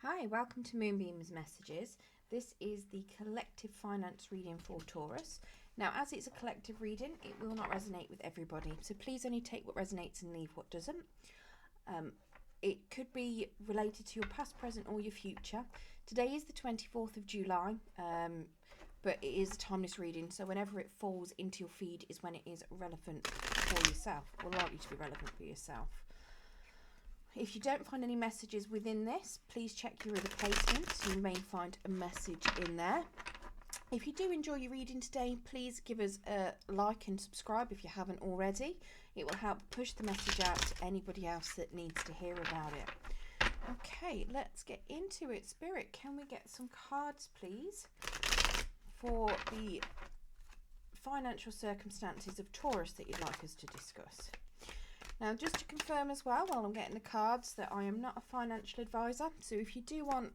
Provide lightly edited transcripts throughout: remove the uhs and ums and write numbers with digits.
Hi, welcome to Moonbeam's Messages. This is the collective finance reading for Taurus. Now, as it's a collective reading, it will not resonate with everybody. So please only take what resonates and leave what doesn't. It could be related to your past, present, or your future. Today is the 24th of July, but it is a timeless reading. So whenever it falls into your feed is when it is relevant for yourself, or likely to be relevant for yourself. If you don't find any messages within this, please check your other placements. You may find a message in there. If you do enjoy your reading today, please give us a like and subscribe if you haven't already. It will help push the message out to anybody else that needs to hear about it. Okay, let's get into it. Spirit, can we get some cards, please, for the financial circumstances of Taurus that you'd like us to discuss? Now, just to confirm as well, while I'm getting the cards, that I am not a financial advisor. So if you do want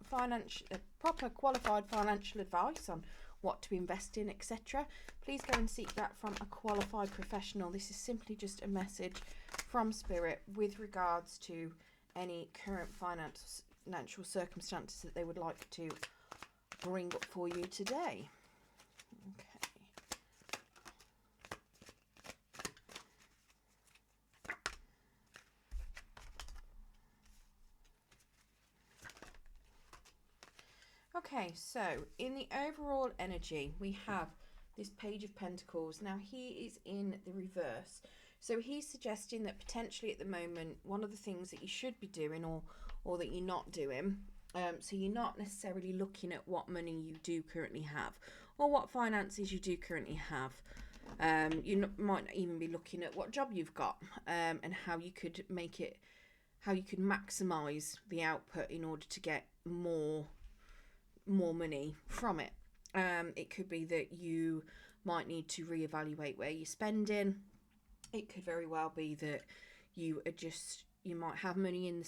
proper qualified financial advice on what to invest in, etc., please go and seek that from a qualified professional. This is simply just a message from Spirit with regards to any current financial circumstances that they would like to bring up for you today. Okay. Okay, so in the overall energy, we have this Page of Pentacles. Now, he is in the reverse. So he's suggesting that potentially at the moment, one of the things that you should be doing or that you're not doing, so you're not necessarily looking at what money you do currently have or what finances you do currently have. You might not even be looking at what job you've got and how you could maximize the output in order to get more money from it. It could be that you might need to reevaluate where you're spending. It could very well be that you might have money in a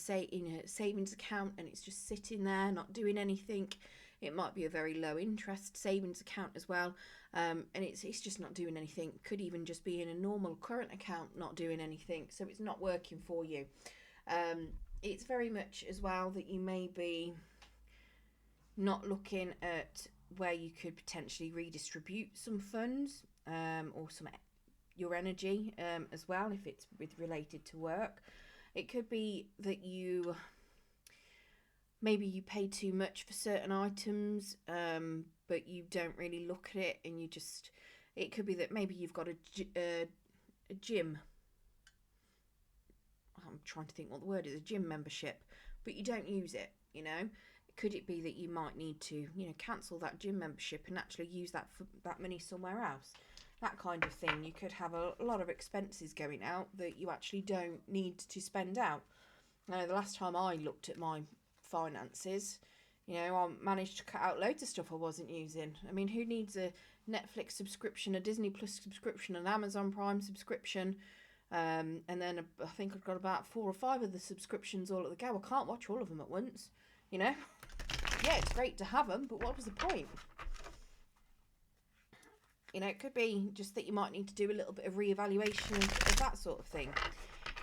savings account and it's just sitting there not doing anything. It might be a very low interest savings account as well, and it's just not doing anything. Could even just be in a normal current account not doing anything, so it's not working for you. It's very much as well that you may be not looking at where you could potentially redistribute some funds or your energy as well, if it's related to work. It could be that maybe you pay too much for certain items, but you don't really look at it, and it could be that maybe you've got a gym. I'm trying to think what the word is, a gym membership, but you don't use it, Could it be that you might need to, cancel that gym membership and actually use that money somewhere else? That kind of thing. You could have a lot of expenses going out that you actually don't need to spend out. The last time I looked at my finances, I managed to cut out loads of stuff I wasn't using. I mean, who needs a Netflix subscription, a Disney Plus subscription, an Amazon Prime subscription? And then I think I've got about 4 or 5 of the subscriptions all at the go. I can't watch all of them at once, Yeah, it's great to have them, but what was the point? It could be just that you might need to do a little bit of reevaluation of that sort of thing.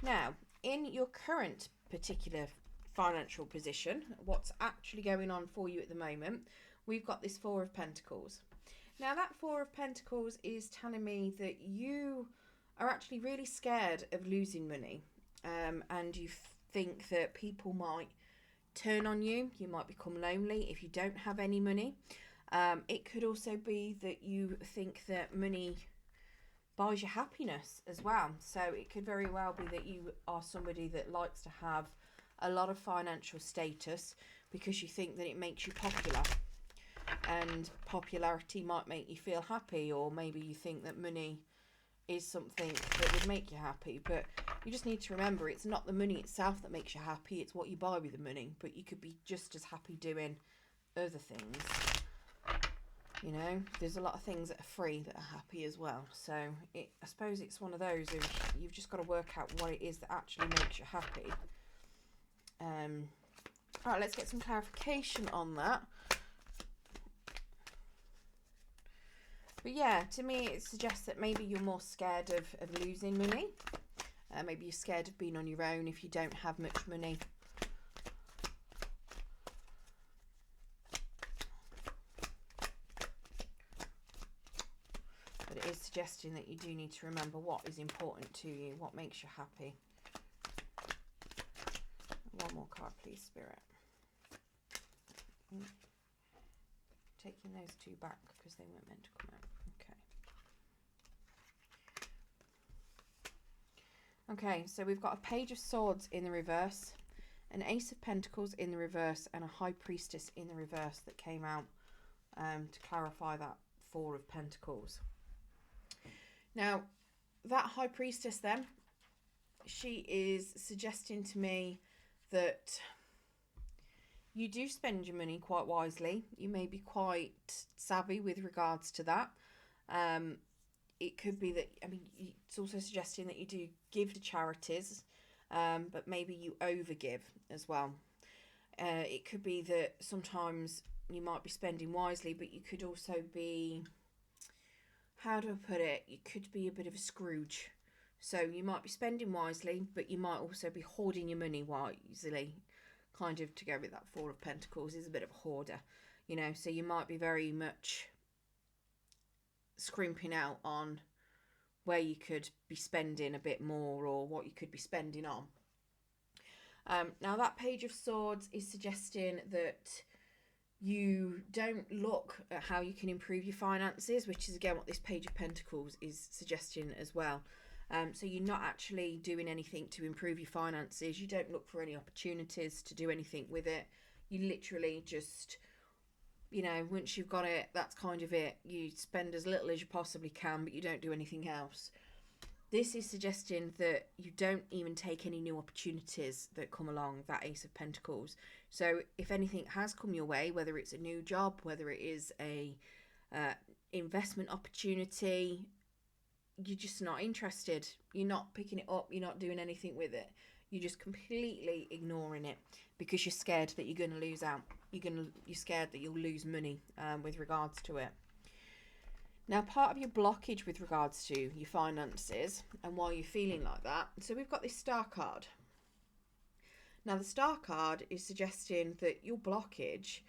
Now, in your current particular financial position, what's actually going on for you at the moment, we've got this 4 of Pentacles. Now, that 4 of Pentacles is telling me that you are actually really scared of losing money, and you think that people might turn on you. You might become lonely if you don't have any money. It could also be that you think that money buys you happiness as well. So it could very well be that you are somebody that likes to have a lot of financial status because you think that it makes you popular, and popularity might make you feel happy, or maybe you think that money is something that would make you happy. But you just need to remember, it's not the money itself that makes you happy, it's what you buy with the money. But you could be just as happy doing other things. There's a lot of things that are free that are happy as well. So I suppose it's one of those of you've just got to work out what it is that actually makes you happy. All right, let's get some clarification on that. But yeah, to me it suggests that maybe you're more scared of losing money. Maybe you're scared of being on your own if you don't have much money. suggesting that you do need to remember what is important to you, what makes you happy. One more card, please, Spirit. Taking those two back because they weren't meant to come out. Okay, so we've got a Page of Swords in the reverse, an Ace of Pentacles in the reverse, and a High Priestess in the reverse that came out to clarify that Four of Pentacles. Now, that High Priestess then, she is suggesting to me that you do spend your money quite wisely. You may be quite savvy with regards to that. It could be that, I mean, it's also suggesting that you do give to charities, but maybe you overgive as well. It could be that sometimes you might be spending wisely, but you could also be, how do I put it? You could be a bit of a Scrooge. So you might be spending wisely, but you might also be hoarding your money wisely. Kind of to go with that Four of Pentacles is a bit of a hoarder, you know, so you might be very much scrimping out on where you could be spending a bit more or what you could be spending on. Now that Page of Swords is suggesting that you don't look at how you can improve your finances, which is again what this Page of Pentacles is suggesting as well. So you're not actually doing anything to improve your finances. You don't look for any opportunities to do anything with it. You literally just, you know, once you've got it, that's kind of it. You spend as little as you possibly can, but you don't do anything else. This is suggesting that you don't even take any new opportunities that come along, that Ace of Pentacles. So if anything has come your way, whether it's a new job, whether it is a investment opportunity, you're just not interested. You're not picking it up. You're not doing anything with it. You're just completely ignoring it because you're scared that you're going to lose out. You're scared that you'll lose money with regards to it. Now, part of your blockage with regards to your finances and why you're feeling like that. So we've got this Star card. Now, the Star card is suggesting that your blockage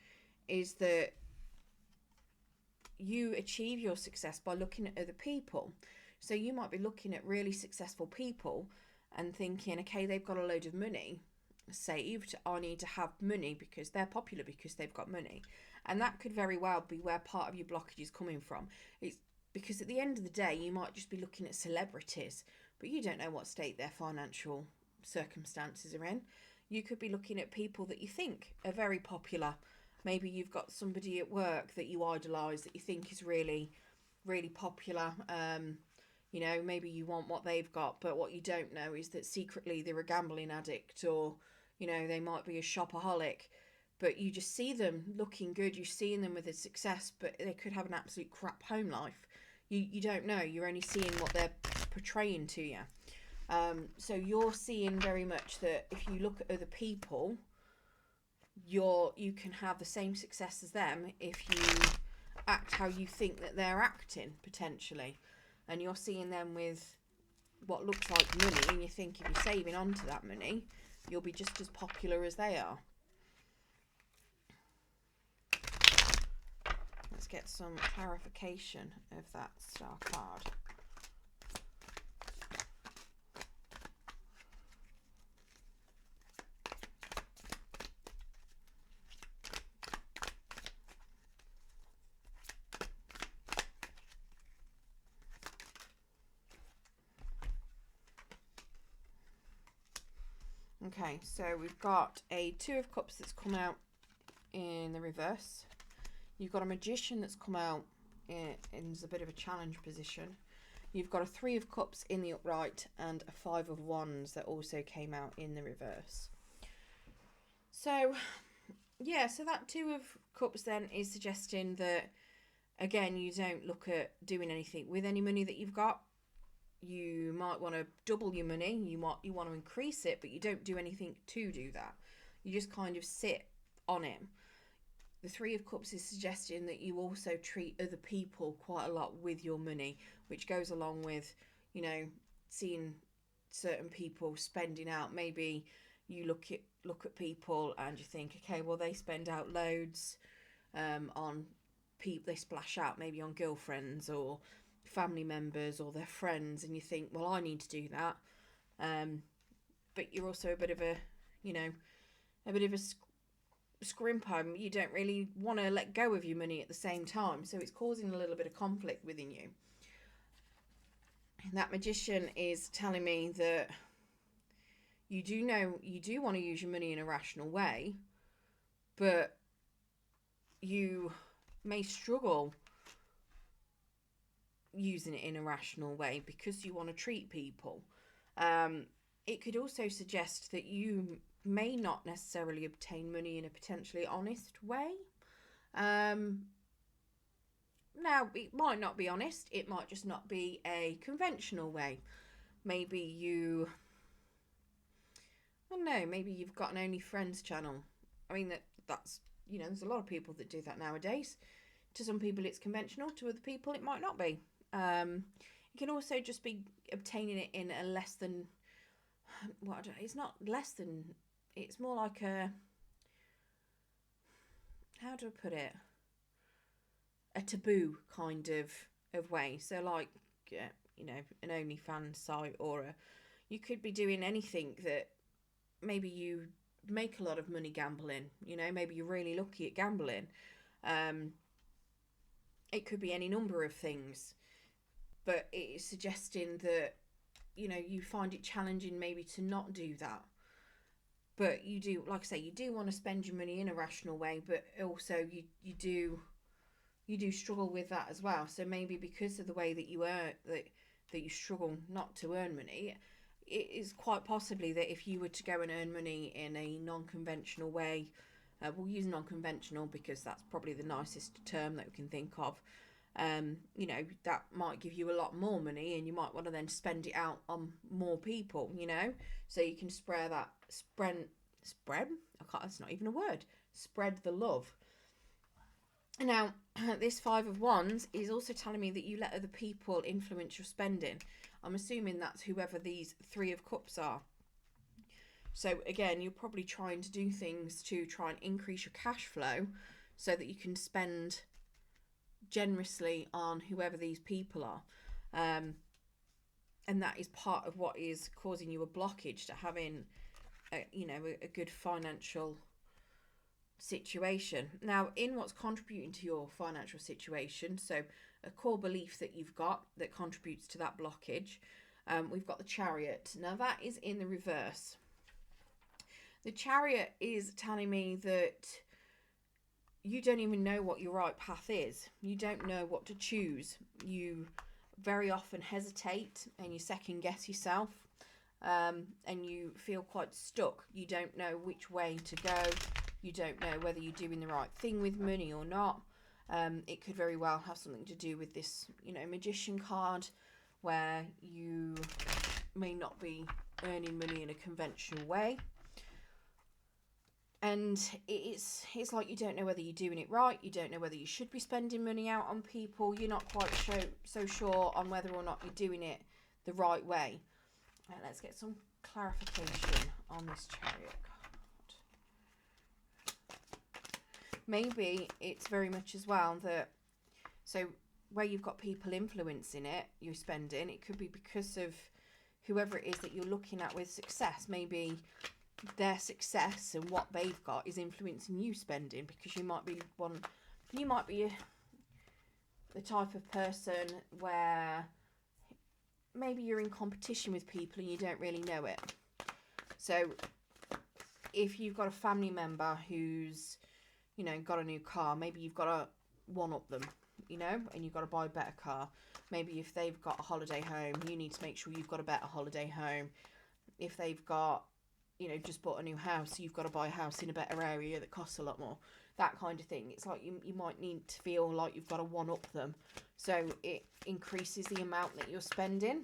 is that you achieve your success by looking at other people. So you might be looking at really successful people and thinking, okay, they've got a load of money saved. I need to have money because they're popular, because they've got money. And that could very well be where part of your blockage is coming from. It's because at the end of the day, you might just be looking at celebrities, but you don't know what state their financial circumstances are in. You could be looking at people that you think are very popular. Maybe you've got somebody at work that you idolise, that you think is really, really popular. You know, maybe you want what they've got, but what you don't know is that secretly they're a gambling addict, or, you know, they might be a shopaholic, but you just see them looking good. You're seeing them with a success, but they could have an absolute crap home life. You don't know. You're only seeing what they're portraying to you. So you're seeing very much that if you look at other people, you can have the same success as them if you act how you think that they're acting, potentially. And you're seeing them with what looks like money, and you think if you're saving onto that money, you'll be just as popular as they are. Let's get some clarification of that Star card. Okay, so we've got a Two of Cups that's come out in the reverse. You've got a Magician that's come out in a bit of a challenge position. You've got a Three of Cups in the upright and a Five of Wands that also came out in the reverse. So, yeah, so that Two of Cups then is suggesting that, again, you don't look at doing anything with any money that you've got. You might want to double your money, you want to increase it, but you don't do anything to do that. You just kind of sit on it. The Three of Cups is suggesting that you also treat other people quite a lot with your money, which goes along with, you know, seeing certain people spending out. Maybe you look at people and you think, okay, well, they spend out loads on people, they splash out maybe on girlfriends, or family members or their friends, and you think, well, I need to do that. But you're also a bit of a, scrimpo. You don't really want to let go of your money at the same time. So it's causing a little bit of conflict within you. And that Magician is telling me that you do want to use your money in a rational way, but you may struggle using it in a rational way because you want to treat people. It could also suggest that you may not necessarily obtain money in a potentially honest way. Now, it might not be honest. It might just not be a conventional way. Maybe maybe you've got an OnlyFriends channel. I mean, that's, there's a lot of people that do that nowadays. To some people it's conventional, to other people it might not be. You can also just be obtaining it in a less than, it's not less than, it's more like a, how do I put it? A taboo kind of way. So like, an OnlyFans site, or you could be doing anything that maybe you make a lot of money gambling. Maybe you're really lucky at gambling. It could be any number of things, but it is suggesting that you find it challenging maybe to not do that. But you do, like I say, you do want to spend your money in a rational way, but also you do struggle with that as well. So maybe because of the way that you earn, that you struggle not to earn money, it is quite possibly that if you were to go and earn money in a non-conventional way, we'll use non-conventional because that's probably the nicest term that we can think of. That might give you a lot more money, and you might want to then spend it out on more people, so you can spread. That's not even a word. Spread the love. Now, this Five of Wands is also telling me that you let other people influence your spending. I'm assuming that's whoever these Three of Cups are. So again, you're probably trying to do things to try and increase your cash flow so that you can spend generously on whoever these people are. And that is part of what is causing you a blockage to having a good financial situation. Now, in what's contributing to your financial situation, so a core belief that you've got that contributes to that blockage, we've got the Chariot. Now that is in the reverse. The Chariot is telling me that you don't even know what your right path is. You don't know what to choose. You very often hesitate and you second guess yourself, and you feel quite stuck. You don't know which way to go. You don't know whether you're doing the right thing with money or not. It could very well have something to do with this, Magician card, where you may not be earning money in a conventional way. And it's like you don't know whether you're doing it right. You don't know whether you should be spending money out on people. You're not quite so sure on whether or not you're doing it the right way. Let's get some clarification on this Chariot card. Maybe it's very much as well that, so where you've got people influencing it, you're spending, it could be because of whoever it is that you're looking at with success. Maybe their success and what they've got is influencing you spending, because you might be the type of person where maybe you're in competition with people and you don't really know it. So if you've got a family member who's got a new car, maybe you've got to one up them, and you've got to buy a better car. Maybe if they've got a holiday home, you need to make sure you've got a better holiday home. If they've got just bought a new house, you've got to buy a house in a better area that costs a lot more. That kind of thing. It's like you might need to feel like you've got to one up them, so it increases the amount that you're spending.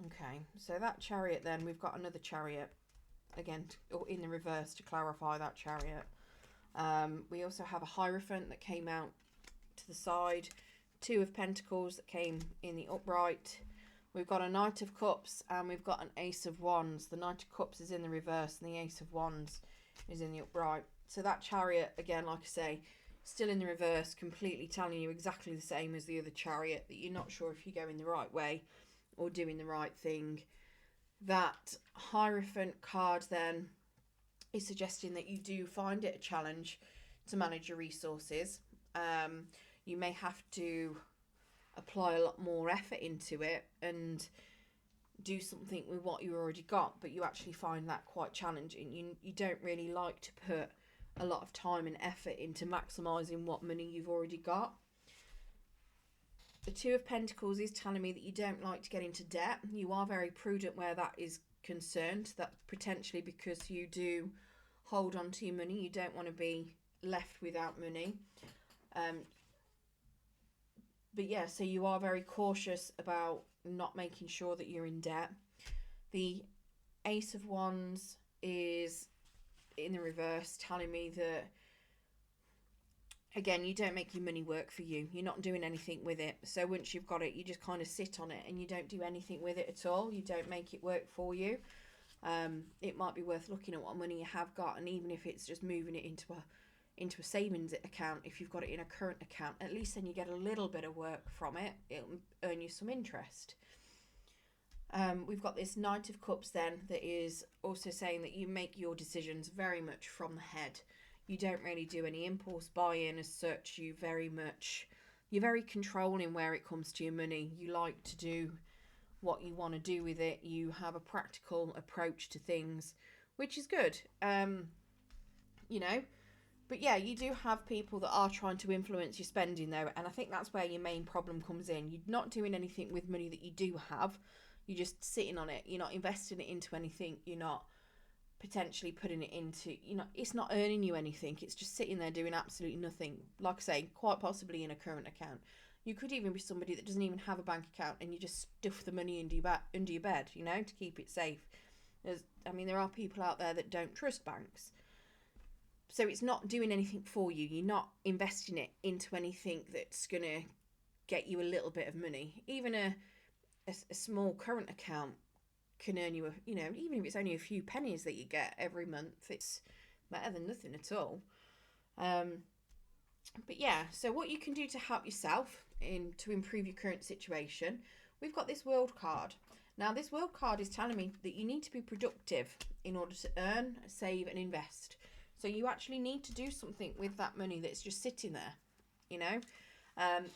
Okay, so that Chariot, then we've got another Chariot again, or in the reverse, to clarify that Chariot. We also have a Hierophant that came out to the side, Two of Pentacles that came in the upright. We've got a Knight of Cups and we've got an Ace of Wands. The Knight of Cups is in the reverse and the Ace of Wands is in the upright. So that Chariot, again, like I say, still in the reverse, completely telling you exactly the same as the other Chariot, that you're not sure if you're going the right way or doing the right thing. That Hierophant card then is suggesting that you do find it a challenge to manage your resources. You may have to apply a lot more effort into it and do something with what you already got, but you actually find that quite challenging. You don't really like to put a lot of time and effort into maximising what money you've already got. The Two of Pentacles is telling me that you don't like to get into debt. You are very prudent where that is concerned. That potentially because you do hold on to your money, you don't want to be left without money. But yeah, so you are very cautious about not making sure that you're in debt. The Ace of Wands is in the reverse, telling me that, again, you don't make your money work for you. You're not doing anything with it. So once you've got it, you just kind of sit on it and you don't do anything with it at all. You don't make it work for you. It might be worth looking at what money you have got, and even if it's just moving it into a savings account, if you've got it in a current account, at least then you get a little bit of work from it. It'll earn you some interest. We've got this Knight of Cups then that is also saying that you make your decisions very much from the head. You don't really do any impulse buying as such. You're very controlling where it comes to your money. You like to do what you want to do with it. You have a practical approach to things, which is good. But yeah, you do have people that are trying to influence your spending though, and I think that's where your main problem comes in. You're not doing anything with money that you do have. You're just sitting on it. You're not investing it into anything. You're not potentially putting it into, it's not earning you anything. It's just sitting there doing absolutely nothing. Like I say, quite possibly in a current account. You could even be somebody that doesn't even have a bank account and you just stuff the money under your bed, to keep it safe. There are people out there that don't trust banks. So it's not doing anything for you. You're not investing it into anything that's going to get you a little bit of money. Even a small current account can earn you, even if it's only a few pennies that you get every month, it's better than nothing at all. But yeah, so what you can do to help yourself to improve your current situation, we've got this World card. Now, this World card is telling me that you need to be productive in order to earn, save, and invest. So you actually need to do something with that money that's just sitting there,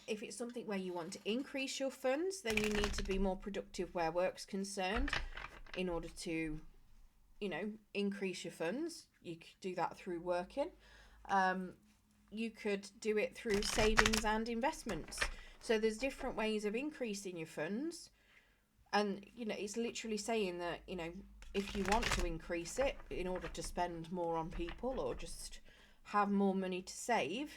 If it's something where you want to increase your funds, then you need to be more productive where work's concerned in order to, increase your funds. You could do that through working. You could do it through savings and investments. So there's different ways of increasing your funds. And, it's literally saying that, if you want to increase it in order to spend more on people or just have more money to save,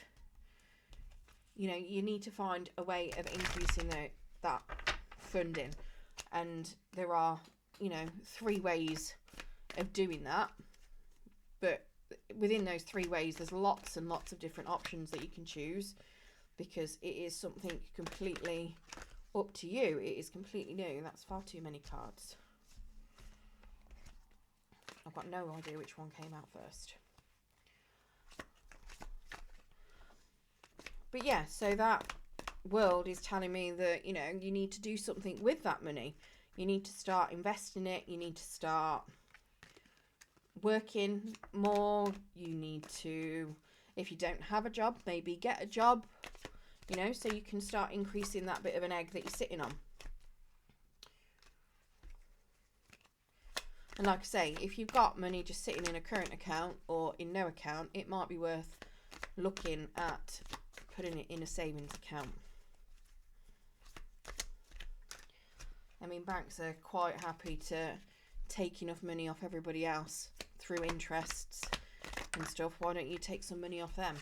you need to find a way of increasing that funding. And there are, 3 ways of doing that. But within those 3 ways, there's lots and lots of different options that you can choose, because it is something completely up to you. It is completely new. That's far too many cards. I've got no idea which one came out first. But yeah, so that World is telling me that, you need to do something with that money. You need to start investing it. You need to start working more. You need to, if you don't have a job, maybe get a job, so you can start increasing that bit of an egg that you're sitting on. And like I say, if you've got money just sitting in a current account or in no account, it might be worth looking at putting it in a savings account. Banks are quite happy to take enough money off everybody else through interests and stuff. Why don't you take some money off them?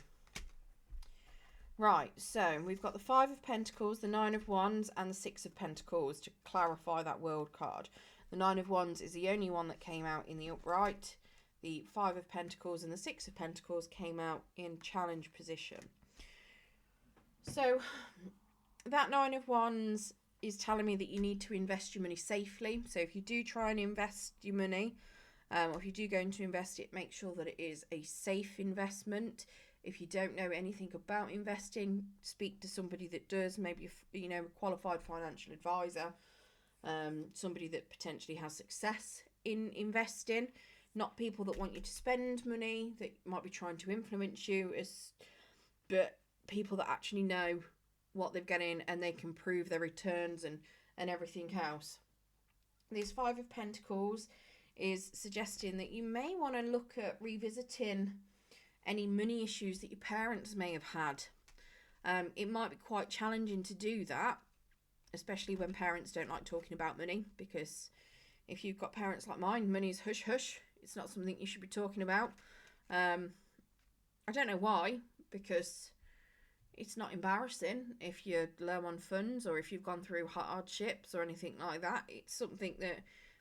Right, so we've got the 5 of Pentacles, the 9 of Wands, and the 6 of Pentacles to clarify that World card. The 9 of Wands is the only one that came out in the upright. The 5 of Pentacles and the 6 of Pentacles came out in challenge position. So that 9 of Wands is telling me that you need to invest your money safely. So if you do try and invest your money, Or if you do go into invest it, make sure that it is a safe investment. If you don't know anything about investing, speak to somebody that does, maybe a qualified financial advisor, somebody that potentially has success in investing, not people that want you to spend money, that might be trying to influence you, but people that actually know what they're getting and they can prove their returns and everything else. This Five of Pentacles is suggesting that you may want to look at revisiting any money issues that your parents may have had. It might be quite challenging to do that, especially when parents don't like talking about money, because if you've got parents like mine, money's hush hush. It's not something you should be talking about. I don't know why, because it's not embarrassing if you're low on funds or if you've gone through hardships or anything like that. It's something that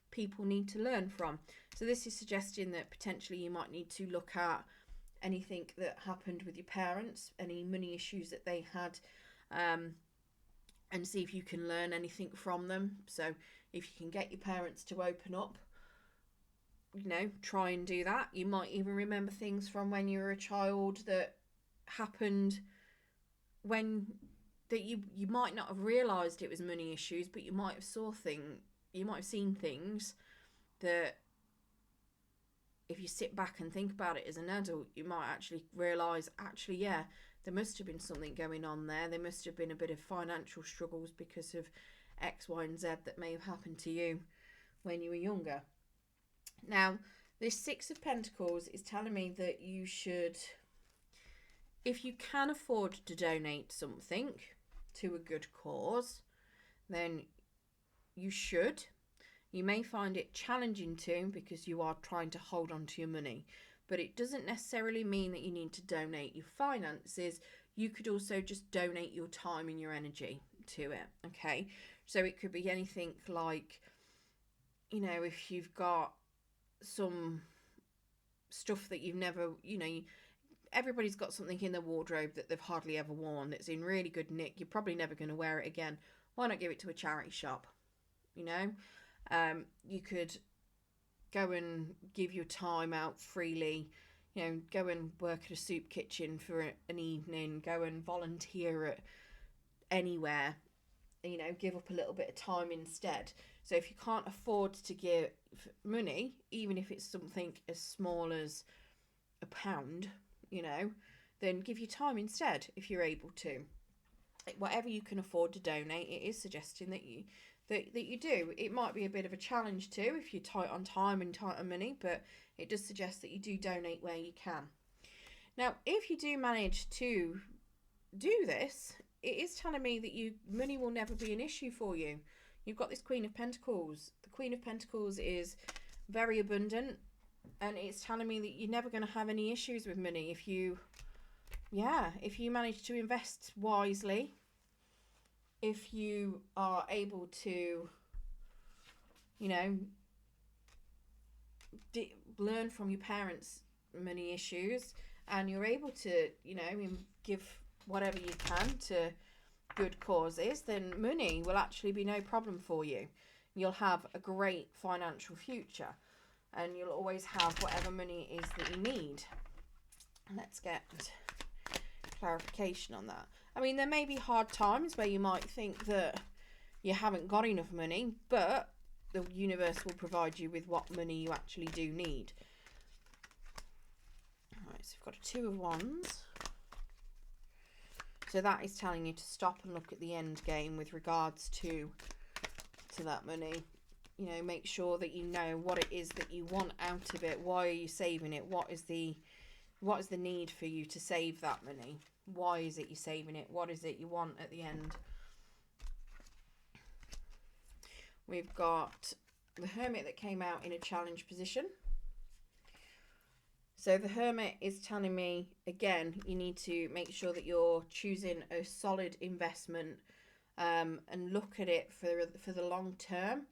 people need to learn from. So this is suggesting that potentially you might need to look at anything that happened with your parents, any money issues that they had, and see if you can learn anything from them. So if you can get your parents to open up, try and do that. You might even remember things from when you were a child that happened when that you might not have realised it was money issues, but you might have seen things that if you sit back and think about it as an adult, you might actually realise, yeah, there must have been something going on there. There must have been a bit of financial struggles because of X, Y, and Z that may have happened to you when you were younger. Now, this Six of Pentacles is telling me that you should, if you can afford to donate something to a good cause, then you should. You may find it challenging to, because you are trying to hold on to your money, but it doesn't necessarily mean that you need to donate your finances. You could also just donate your time and your energy to it, okay? So it could be anything like, if you've got some stuff that you've never, everybody's got something in their wardrobe that they've hardly ever worn that's in really good nick. You're probably never going to wear it again. Why not give it to a charity shop? You could go and give your time out freely, go and work at a soup kitchen for an evening, go and volunteer at anywhere, give up a little bit of time instead. So if you can't afford to give money, even if it's something as small as £1, then give your time instead if you're able to. Whatever you can afford to donate, it is suggesting that you do. It might be a bit of a challenge too if you're tight on time and tight on money, but it does suggest that you do donate where you can. Now, if you do manage to do this, it is telling me that money will never be an issue for you. You've got this Queen of Pentacles. The Queen of Pentacles is very abundant, and it's telling me that you're never going to have any issues with money if you manage to invest wisely. If you are able to, learn from your parents' money issues, and you're able to, give whatever you can to good causes, then money will actually be no problem for you. You'll have a great financial future, and you'll always have whatever money is that you need. Let's get clarification on that. I mean, there may be hard times where you might think that you haven't got enough money, but the universe will provide you with what money you actually do need. Alright, so we've got a Two of Wands. So that is telling you to stop and look at the end game with regards to that money. Make sure that you know what it is that you want out of it. Why are you saving it? What is the need for you to save that money? Why is it you're saving it? What is it you want at the end? We've got the Hermit that came out in a challenge position. So the Hermit is telling me, again, you need to make sure that you're choosing a solid investment, and look at it for the long term,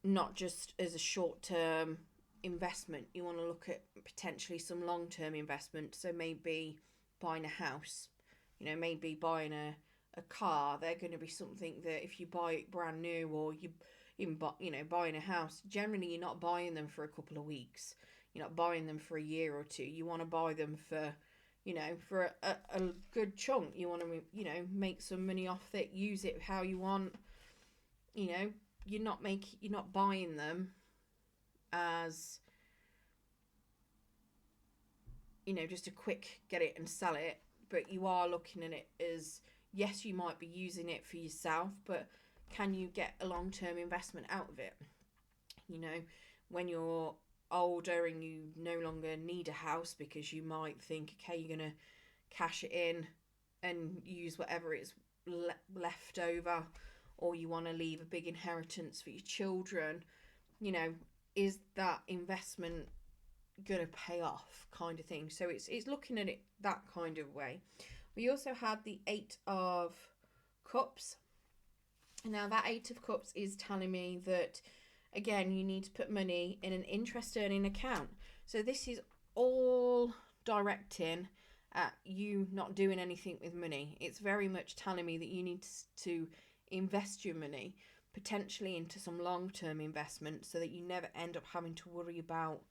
not just as a short term investment. You want to look at potentially some long-term investment. So maybe buying a house, maybe buying a car. They're going to be something that if you buy it brand new, or even buying a house, generally you're not buying them for a couple of weeks. You're not buying them for a year or two. You want to buy them for, for a good chunk. You want to, make some money off it, use it how you want. You're not buying them as, just a quick get it and sell it, but you are looking at it as, yes, you might be using it for yourself, but can you get a long-term investment out of it? When you're older and you no longer need a house because you might think, okay, you're going to cash it in and use whatever is left over, or you want to leave a big inheritance for your children, is that investment going to pay off, kind of thing? So it's looking at it that kind of way. We also had the 8 of Cups. Now that 8 of Cups is telling me that, again, you need to put money in an interest earning account. So this is all directing at you not doing anything with money. It's very much telling me that you need to invest your money potentially into some long-term investment so that you never end up having to worry about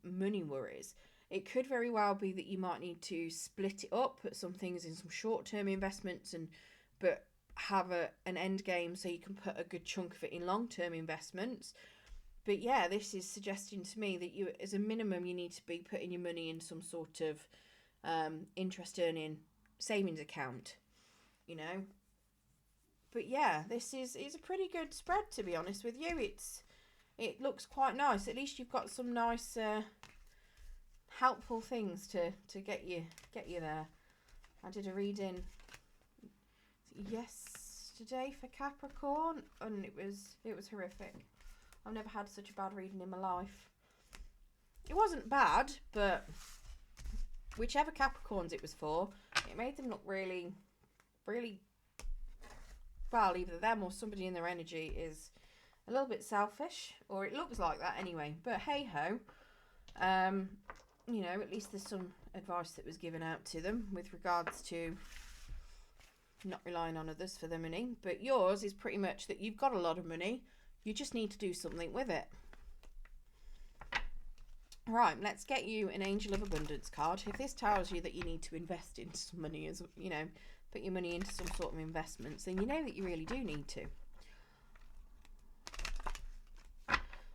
money worries. It could very well be that you might need to split it up, put some things in some short-term investments, but have an end game so you can put a good chunk of it in long-term investments. But yeah, this is suggesting to me that you, as a minimum, you need to be putting your money in some sort of interest earning savings account, But yeah, this is a pretty good spread, to be honest with you. It looks quite nice. At least you've got some nice helpful things to get you there. I did a reading yesterday for Capricorn, and it was horrific. I've never had such a bad reading in my life. It wasn't bad, but whichever Capricorns it was for, it made them look really, really, well, either them or somebody in their energy is a little bit selfish, or it looks like that anyway. But hey ho, at least there's some advice that was given out to them with regards to not relying on others for their money. But yours is pretty much that you've got a lot of money, you just need to do something with it. Right, let's get you an Angel of Abundance card. If this tells you that you need to invest into some money, as put your money into some sort of investments, then you know that you really do need to.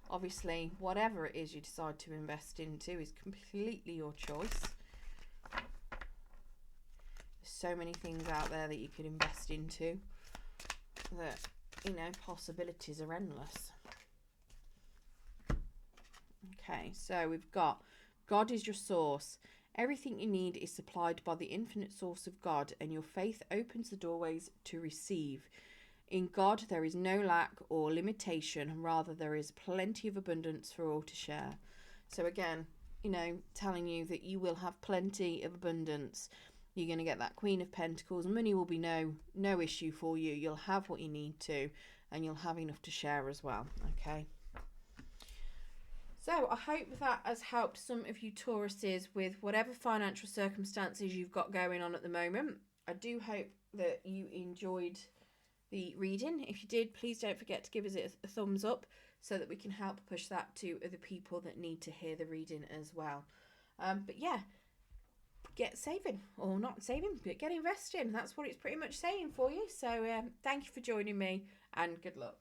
Obviously, whatever it is you decide to invest into is completely your choice. There's so many things out there that you could invest into that, possibilities are endless. Okay, so we've got God is your source. Everything you need is supplied by the infinite source of God, and your faith opens the doorways to receive. In God, there is no lack or limitation. Rather, there is plenty of abundance for all to share. So again, telling you that you will have plenty of abundance. You're going to get that Queen of Pentacles. Money will be no issue for you. You'll have what you need to, and you'll have enough to share as well. Okay. So I hope that has helped some of you Tauruses with whatever financial circumstances you've got going on at the moment. I do hope that you enjoyed the reading. If you did, please don't forget to give us a thumbs up so that we can help push that to other people that need to hear the reading as well. But yeah, get saving, or not saving, but get investing. That's what it's pretty much saying for you. So thank you for joining me, and good luck.